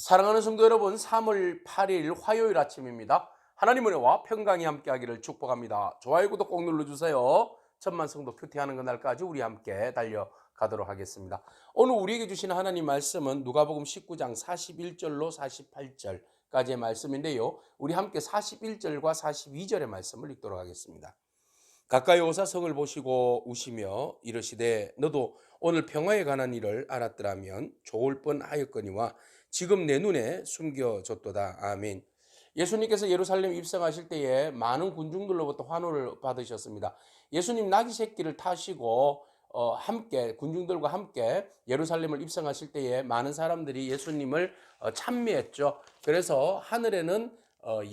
사랑하는 성도 여러분, 3월 8일 화요일 아침입니다. 하나님의 은혜와 평강이 함께하기를 축복합니다. 좋아요, 구독 꼭 눌러주세요. 천만 성도 큐티하는 그날까지 우리 함께 달려가도록 하겠습니다. 오늘 우리에게 주시는 하나님 말씀은 누가복음 19장 41절로 48절까지의 말씀인데요. 우리 함께 41절과 42절의 말씀을 읽도록 하겠습니다. 가까이 오사 성을 보시고 우시며 이르시되 너도 오늘 평화에 관한 일을 알았더라면 좋을 뻔하였거니와 지금 내 눈에 숨겨졌도다. 아멘. 예수님께서 예루살렘 입성하실 때에 많은 군중들로부터 환호를 받으셨습니다. 예수님 나귀 새끼를 타시고 함께 군중들과 함께 예루살렘을 입성하실 때에 많은 사람들이 예수님을 찬미했죠. 그래서 하늘에는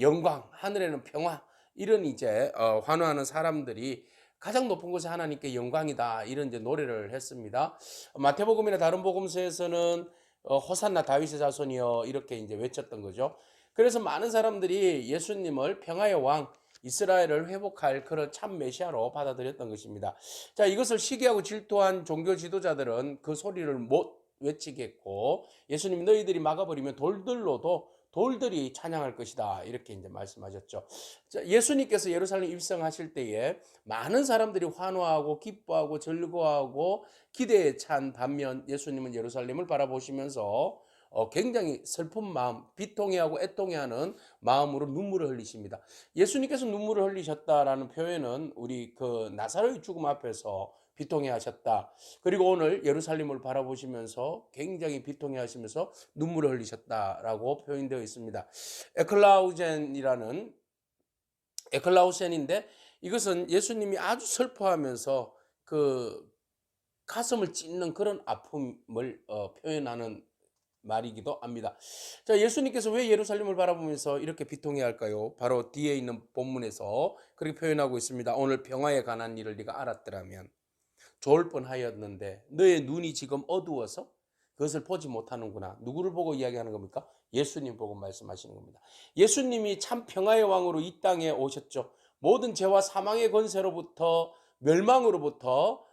영광, 하늘에는 평화, 이런 이제 환호하는 사람들이 가장 높은 곳에 하나님께 영광이다, 이런 이제 노래를 했습니다. 마태복음이나 다른 복음서에서는 호산나 다윗의 자손이여 이렇게 이제 외쳤던 거죠. 그래서 많은 사람들이 예수님을 평화의 왕, 이스라엘을 회복할 그런 참 메시아로 받아들였던 것입니다. 자, 이것을 시기하고 질투한 종교 지도자들은 그 소리를 못 외치겠고, 예수님 너희들이 막아버리면 돌들이 찬양할 것이다, 이렇게 이제 말씀하셨죠. 자, 예수님께서 예루살렘 입성하실 때에 많은 사람들이 환호하고 기뻐하고 즐거워하고 기대에 찬 반면 예수님은 예루살렘을 바라보시면서 굉장히 슬픈 마음, 비통해하고 애통해하는 마음으로 눈물을 흘리십니다. 예수님께서 눈물을 흘리셨다라는 표현은 우리 그 나사로의 죽음 앞에서 비통해하셨다. 그리고 오늘 예루살렘을 바라보시면서 굉장히 비통해하시면서 눈물을 흘리셨다라고 표현되어 있습니다. 에클라우센인데 이것은 예수님이 아주 슬퍼하면서 그 가슴을 찢는 그런 아픔을 표현하는 말이기도 합니다. 자, 예수님께서 왜 예루살렘을 바라보면서 이렇게 비통해 할까요? 바로 뒤에 있는 본문에서 그렇게 표현하고 있습니다. 오늘 평화에 관한 일을 네가 알았더라면 좋을 뻔하였는데 너의 눈이 지금 어두워서 그것을 보지 못하는구나. 누구를 보고 이야기하는 겁니까? 예수님 보고 말씀하시는 겁니다. 예수님이 참 평화의 왕으로 이 땅에 오셨죠. 모든 죄와 사망의 권세로부터, 멸망으로부터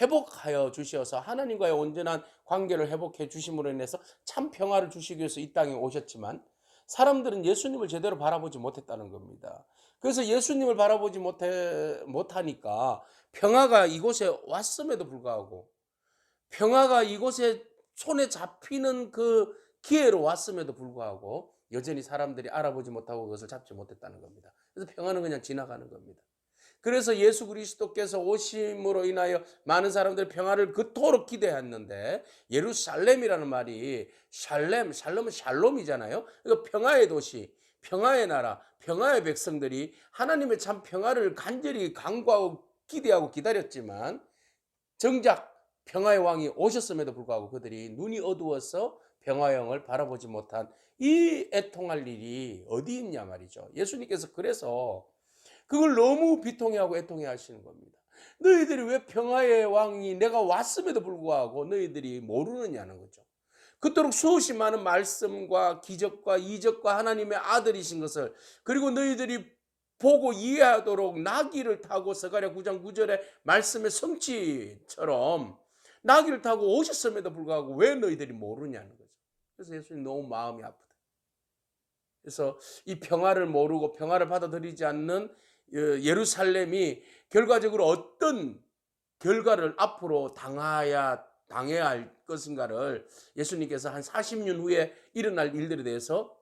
회복하여 주셔서 하나님과의 온전한 관계를 회복해 주심으로 인해서 참 평화를 주시기 위해서 이 땅에 오셨지만 사람들은 예수님을 제대로 바라보지 못했다는 겁니다. 그래서 예수님을 바라보지 못하니까 평화가 이곳에 왔음에도 불구하고, 평화가 이곳에 손에 잡히는 그 기회로 왔음에도 불구하고 여전히 사람들이 알아보지 못하고 그것을 잡지 못했다는 겁니다. 그래서 평화는 그냥 지나가는 겁니다. 그래서 예수 그리스도께서 오심으로 인하여 많은 사람들이 평화를 그토록 기대했는데, 예루살렘이라는 말이 샬롬은 샬롬이잖아요. 그러니까 평화의 도시, 평화의 나라, 평화의 백성들이 하나님의 참 평화를 간절히 간구하고 기대하고 기다렸지만 정작 평화의 왕이 오셨음에도 불구하고 그들이 눈이 어두워서 평화의 왕을 바라보지 못한 이 애통할 일이 어디 있냐 말이죠. 예수님께서 그래서 그걸 너무 비통해하고 애통해 하시는 겁니다. 너희들이 왜 평화의 왕이 내가 왔음에도 불구하고 너희들이 모르느냐는 거죠. 그토록 수없이 많은 말씀과 기적과 이적과 하나님의 아들이신 것을, 그리고 너희들이 보고 이해하도록 나귀를 타고 스가랴 9장 9절의 말씀의 성취처럼 나귀를 타고 오셨음에도 불구하고 왜 너희들이 모르냐는 거죠. 그래서 예수님 너무 마음이 아프다. 그래서 이 평화를 모르고 평화를 받아들이지 않는 예루살렘이 결과적으로 어떤 결과를 앞으로 당해야 할 것인가를 예수님께서 한 40년 후에 일어날 일들에 대해서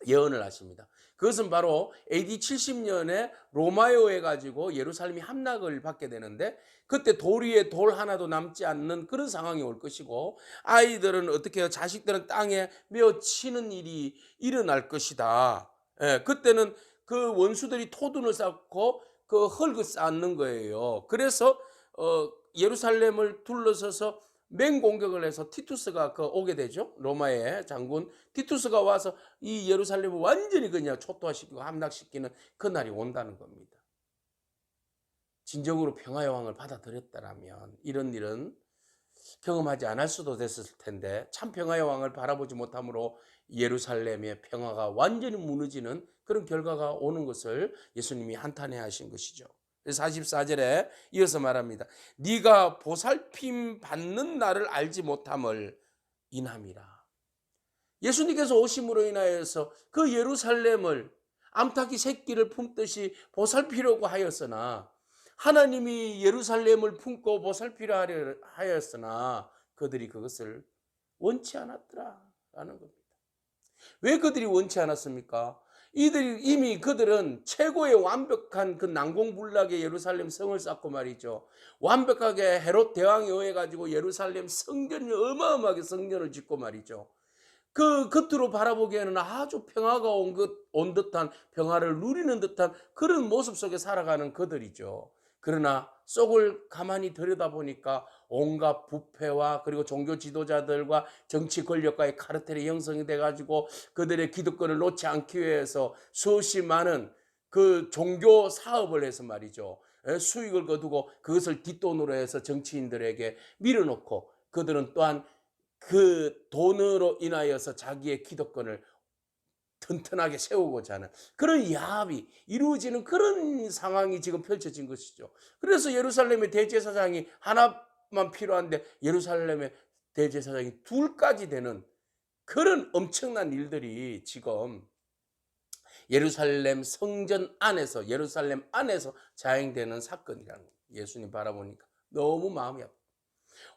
예언을 하십니다. 그것은 바로 AD 70년에 로마에 의해 가지고 예루살렘이 함락을 받게 되는데, 그때 돌 위에 돌 하나도 남지 않는 그런 상황이 올 것이고, 아이들은 어떻게 해요? 자식들은 땅에 메어 치는 일이 일어날 것이다. 예, 그때는 그 원수들이 토둔을 쌓고 그 흙을 쌓는 거예요. 그래서 예루살렘을 둘러서서 맹공격을 해서 티투스가 오게 되죠. 로마의 장군 티투스가 와서 이 예루살렘을 완전히 그냥 초토화시키고 함락시키는 그날이 온다는 겁니다. 진정으로 평화의 왕을 받아들였다라면 이런 일은 경험하지 않을 수도 됐을 텐데, 참 평화의 왕을 바라보지 못함으로 예루살렘의 평화가 완전히 무너지는 그런 결과가 오는 것을 예수님이 한탄해 하신 것이죠. 44절에 이어서 말합니다. 네가 보살핌 받는 날을 알지 못함을 인함이라. 예수님께서 오심으로 인하여서 그 예루살렘을 암탉이 새끼를 품듯이 보살피려고 하였으나, 하나님이 예루살렘을 품고 보살피려 하였으나 그들이 그것을 원치 않았더라라는 겁니다. 왜 그들이 원치 않았습니까? 이미 그들은 최고의 완벽한 그 난공불락의 예루살렘 성을 쌓고 말이죠. 완벽하게 헤롯 대왕에 의해 가지고 예루살렘 성전을, 어마어마하게 성전을 짓고 말이죠. 그 겉으로 바라보기에는 아주 평화가 온 듯한, 평화를 누리는 듯한 그런 모습 속에 살아가는 그들이죠. 그러나 속을 가만히 들여다보니까 온갖 부패와 그리고 종교 지도자들과 정치 권력과의 카르텔이 형성이 돼가지고 그들의 기득권을 놓지 않기 위해서 수없이 많은 그 종교 사업을 해서 말이죠. 수익을 거두고 그것을 뒷돈으로 해서 정치인들에게 밀어놓고, 그들은 또한 그 돈으로 인하여서 자기의 기득권을 튼튼하게 세우고자 하는 그런 야합이 이루어지는 그런 상황이 지금 펼쳐진 것이죠. 그래서 예루살렘의 대제사장이 하나만 필요한데 예루살렘의 대제사장이 둘까지 되는 그런 엄청난 일들이 지금 예루살렘 성전 안에서, 예루살렘 안에서 자행되는 사건이라는 거예요. 예수님 바라보니까 너무 마음이 아파요.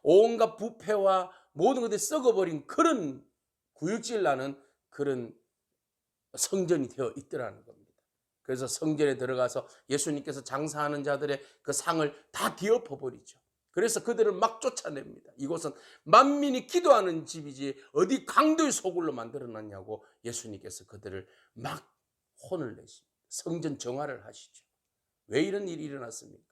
온갖 부패와 모든 것들이 썩어버린 그런 구역질 나는 그런 성전이 되어 있더라는 겁니다. 그래서 성전에 들어가서 예수님께서 장사하는 자들의 그 상을 다 뒤엎어버리죠. 그래서 그들을 막 쫓아냅니다. 이곳은 만민이 기도하는 집이지 어디 강도의 소굴로 만들어놨냐고 예수님께서 그들을 막 혼을 내십니다. 성전 정화를 하시죠. 왜 이런 일이 일어났습니까?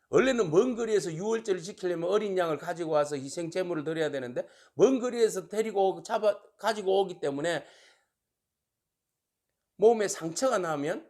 원래는 먼 거리에서 유월절을 지키려면 어린 양을 가지고 와서 희생 제물을 드려야 되는데, 먼 거리에서 가지고 오기 때문에 몸에 상처가 나면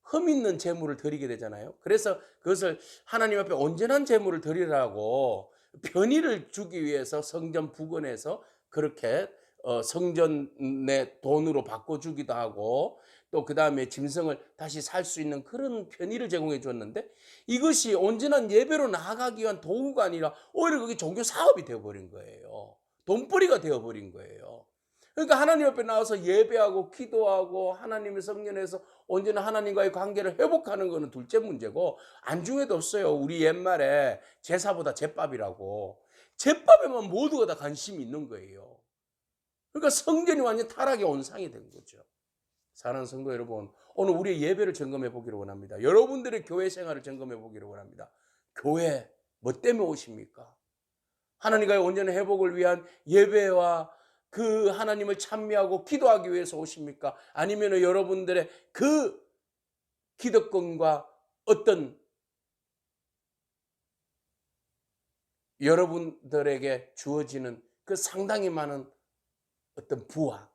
흠 있는 제물을 드리게 되잖아요. 그래서 그것을 하나님 앞에 온전한 제물을 드리라고 편의를 주기 위해서 성전 부근에서 그렇게 성전의 돈으로 바꿔주기도 하고, 또 그 다음에 짐승을 다시 살 수 있는 그런 편의를 제공해 줬는데, 이것이 온전한 예배로 나아가기 위한 도구가 아니라 오히려 그게 종교 사업이 되어버린 거예요. 돈벌이가 되어버린 거예요. 그러니까 하나님 앞에 나와서 예배하고 기도하고 하나님의 성전에서 온전히 하나님과의 관계를 회복하는 것은 둘째 문제고, 안중에도 없어요. 우리 옛말에 제사보다 제밥이라고, 제밥에만 모두가 다 관심이 있는 거예요. 그러니까 성전이 완전 타락의 온상이 된 거죠. 사랑하는 성도 여러분, 오늘 우리의 예배를 점검해 보기를 원합니다. 여러분들의 교회 생활을 점검해 보기를 원합니다. 교회 뭐 때문에 오십니까? 하나님과의 온전한 회복을 위한 예배와 그 하나님을 찬미하고 기도하기 위해서 오십니까? 아니면 여러분들의 그 기득권과 어떤 여러분들에게 주어지는 그 상당히 많은 어떤 부와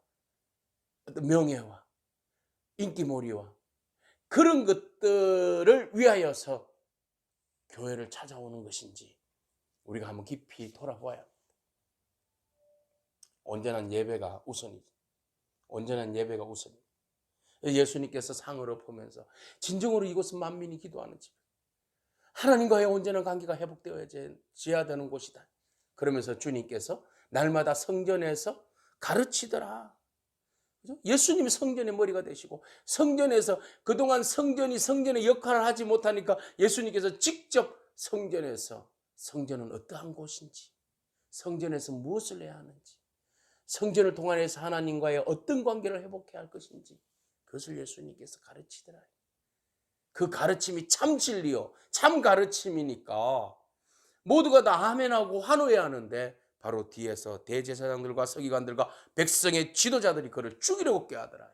어떤 명예와 인기몰이와 그런 것들을 위하여서 교회를 찾아오는 것인지 우리가 한번 깊이 돌아봐야 합니다. 온전한 예배가 우선이지. 온전한 예배가 우선이지. 예수님께서 상을 엎으면서 진정으로 이곳은 만민이 기도하는 집, 하나님과의 온전한 관계가 회복되어야 되는 곳이다. 그러면서 주님께서 날마다 성전에서 가르치더라. 예수님이 성전의 머리가 되시고, 성전에서 그동안 성전의 역할을 하지 못하니까 예수님께서 직접 성전에서 성전은 어떠한 곳인지, 성전에서 무엇을 해야 하는지, 성전을 통해서 하나님과의 어떤 관계를 회복해야 할 것인지 그것을 예수님께서 가르치더라. 그 가르침이 참 진리요, 참 가르침이니까 모두가 다 아멘하고 환호해야 하는데, 바로 뒤에서 대제사장들과 서기관들과 백성의 지도자들이 그를 죽이려고 꾀하더라.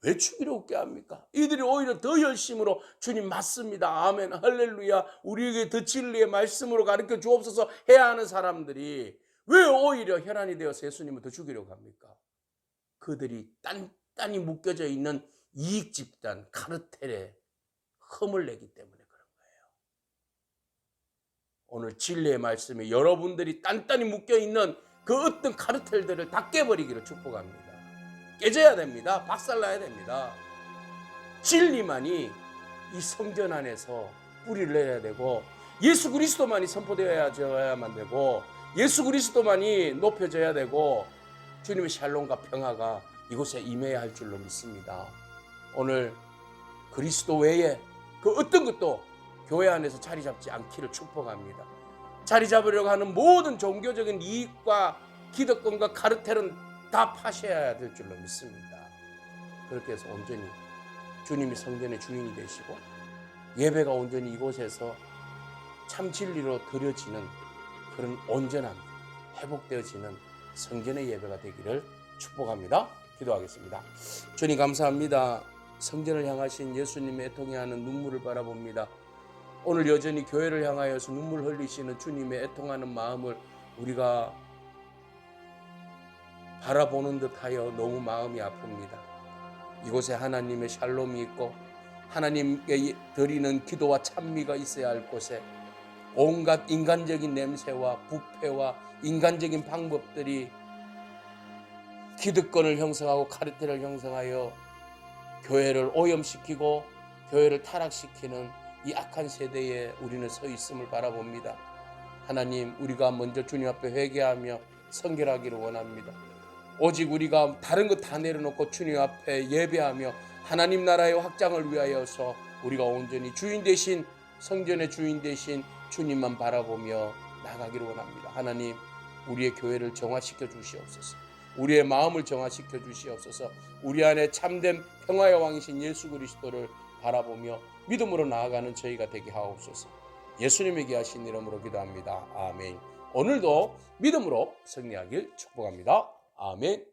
왜 죽이려고 꾀합니까? 이들이 오히려 더 열심으로 주님 맞습니다, 아멘, 할렐루야, 우리에게 더 진리의 말씀으로 가르쳐 주옵소서 해야 하는 사람들이 왜 오히려 혈안이 되어서 예수님을 더 죽이려고 합니까? 그들이 단단히 묶여져 있는 이익 집단 카르텔에 흠을 내기 때문에 그런 거예요. 오늘 진리의 말씀에 여러분들이 단단히 묶여있는 그 어떤 카르텔들을 다 깨버리기를 축복합니다. 깨져야 됩니다. 박살나야 됩니다. 진리만이 이 성전 안에서 뿌리를 내야 되고, 예수 그리스도만이 선포되어야만 되고, 예수 그리스도만이 높여져야 되고, 주님의 샬롬과 평화가 이곳에 임해야 할 줄로 믿습니다. 오늘 그리스도 외에 그 어떤 것도 교회 안에서 자리 잡지 않기를 축복합니다. 자리 잡으려고 하는 모든 종교적인 이익과 기득권과 카르텔은 다 파셔야 될 줄로 믿습니다. 그렇게 해서 온전히 주님이 성전의 주인이 되시고 예배가 온전히 이곳에서 참 진리로 드려지는 그런 온전한 회복되어지는 성전의 예배가 되기를 축복합니다. 기도하겠습니다. 주님 감사합니다. 성전을 향하신 예수님의 애통해하는 눈물을 바라봅니다. 오늘 여전히 교회를 향하여서 눈물 흘리시는 주님의 애통하는 마음을 우리가 바라보는 듯하여 너무 마음이 아픕니다. 이곳에 하나님의 샬롬이 있고 하나님께 드리는 기도와 찬미가 있어야 할 곳에 온갖 인간적인 냄새와 부패와 인간적인 방법들이 기득권을 형성하고 카르텔을 형성하여 교회를 오염시키고 교회를 타락시키는 이 악한 세대에 우리는 서 있음을 바라봅니다. 하나님, 우리가 먼저 주님 앞에 회개하며 성결하기를 원합니다. 오직 우리가 다른 것 다 내려놓고 주님 앞에 예배하며 하나님 나라의 확장을 위하여서 우리가 온전히 주인 되신 성전의 주인 되신 주님만 바라보며 나가기를 원합니다. 하나님, 우리의 교회를 정화시켜 주시옵소서. 우리의 마음을 정화시켜 주시옵소서. 우리 안에 참된 평화의 왕이신 예수 그리스도를 바라보며 믿음으로 나아가는 저희가 되게 하옵소서. 예수님의 귀하신 이름으로 기도합니다. 아멘. 오늘도 믿음으로 승리하길 축복합니다. 아멘.